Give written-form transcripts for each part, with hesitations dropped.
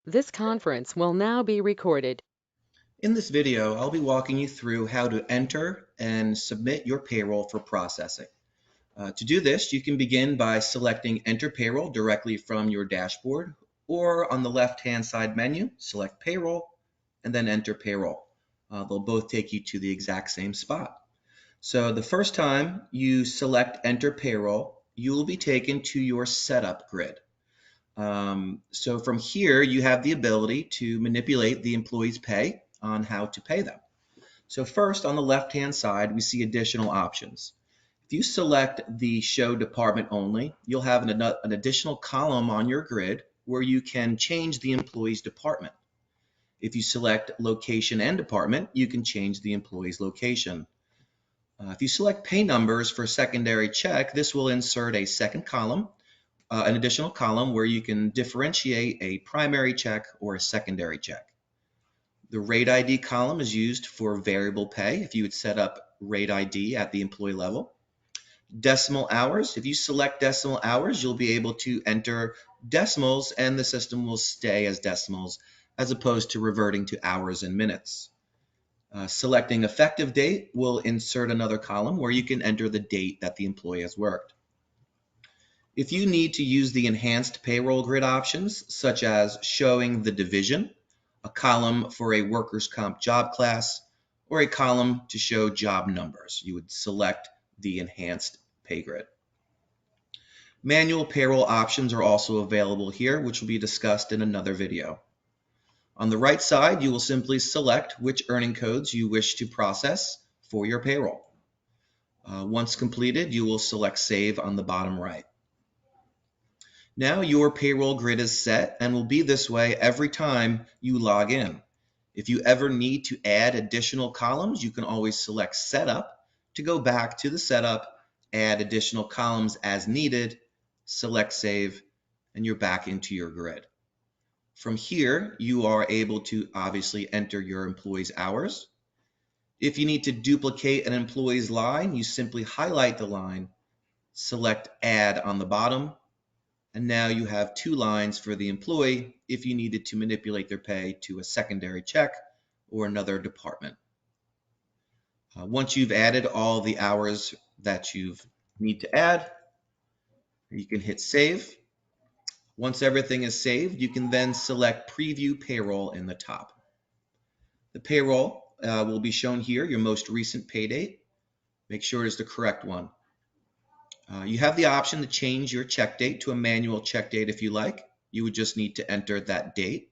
This conference will now be recorded. In this video, I'll be walking you through how to enter and submit your payroll for processing. To do this, you can begin by selecting Enter Payroll directly from your dashboard, or on the left-hand side menu, select Payroll, and then Enter Payroll. They'll both take you to the exact same spot. So the first time you select Enter Payroll, you will be taken to your setup grid. So from here, you have the ability to manipulate the employee's pay on how to pay them. So first, on the left-hand side, we see additional options. If you select the Show Department Only, you'll have an additional column on your grid where you can change the employee's department. If you select Location and Department, you can change the employee's location. If you select Pay Numbers for secondary check, this will insert a second column, an additional column where you can differentiate a primary check or a secondary check. The rate ID column is used for variable pay if you would set up rate ID at the employee level. Decimal hours, if you select decimal hours, you'll be able to enter decimals and the system will stay as decimals as opposed to reverting to hours and minutes. Selecting effective date will insert another column where you can enter the date that the employee has worked. If you need to use the enhanced payroll grid options, such as showing the division, a column for a workers' comp job class, or a column to show job numbers, you would select the enhanced pay grid. Manual payroll options are also available here, which will be discussed in another video. On the right side, you will simply select which earning codes you wish to process for your payroll. Once completed, you will select Save on the bottom right. Now your payroll grid is set and will be this way every time you log in. If you ever need to add additional columns, you can always select Setup to go back to the setup, add additional columns as needed, select Save, and you're back into your grid. From here, you are able to obviously enter your employee's hours. If you need to duplicate an employee's line, you simply highlight the line, select Add on the bottom, and now you have two lines for the employee if you needed to manipulate their pay to a secondary check or another department. Once you've added all the hours that you need to add, you can hit save. Once everything is saved, you can then select Preview Payroll in the top. The payroll will be shown here, your most recent pay date. Make sure it is the correct one. You have the option to change your check date to a manual check date if you like. You would just need to enter that date.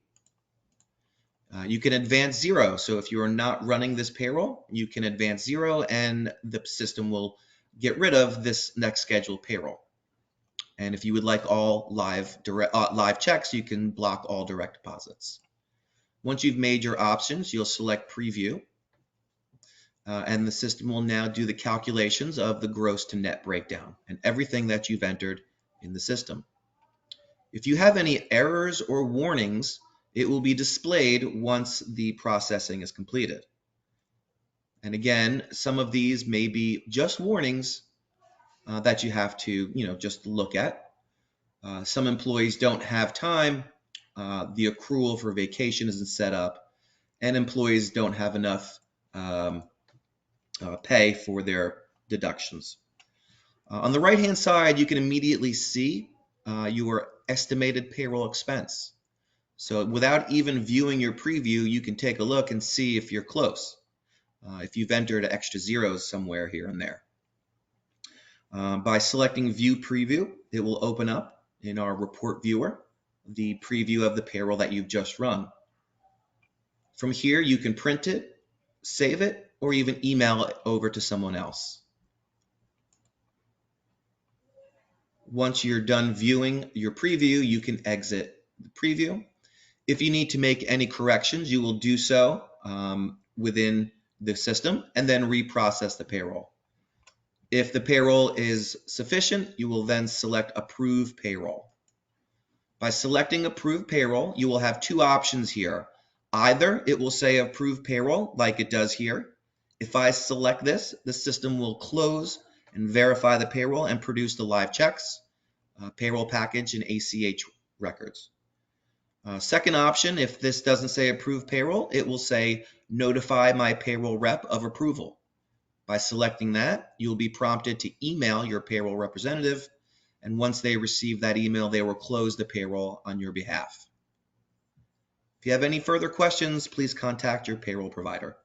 You can advance zero. So if you are not running this payroll, you can advance zero and the system will get rid of this next scheduled payroll. And if you would like all live checks, you can block all direct deposits. Once you've made your options, you'll select preview. And the system will now do the calculations of the gross to net breakdown and everything that you've entered in the system. If you have any errors or warnings, it will be displayed once the processing is completed. And again, some of these may be just warnings that you have to, just look at. Some employees don't have time. The accrual for vacation isn't set up, and employees don't have enough pay for their deductions. On the right-hand side, you can immediately see your estimated payroll expense. So without even viewing your preview, you can take a look and see if you're close, if you've entered extra zeros somewhere here and there. By selecting View Preview, it will open up in our report viewer the preview of the payroll that you've just run. From here, you can print it, save it, or even email it over to someone else. Once you're done viewing your preview, you can exit the preview. If you need to make any corrections, you will do so within the system and then reprocess the payroll. If the payroll is sufficient, you will then select Approve Payroll. By selecting Approve Payroll, you will have two options here. Either it will say Approve Payroll like it does here. If I select this, the system will close and verify the payroll and produce the live checks, payroll package, and ACH records. Second option, if this doesn't say approve payroll, it will say notify my payroll rep of approval. By selecting that, you'll be prompted to email your payroll representative, and once they receive that email, they will close the payroll on your behalf. If you have any further questions, please contact your payroll provider.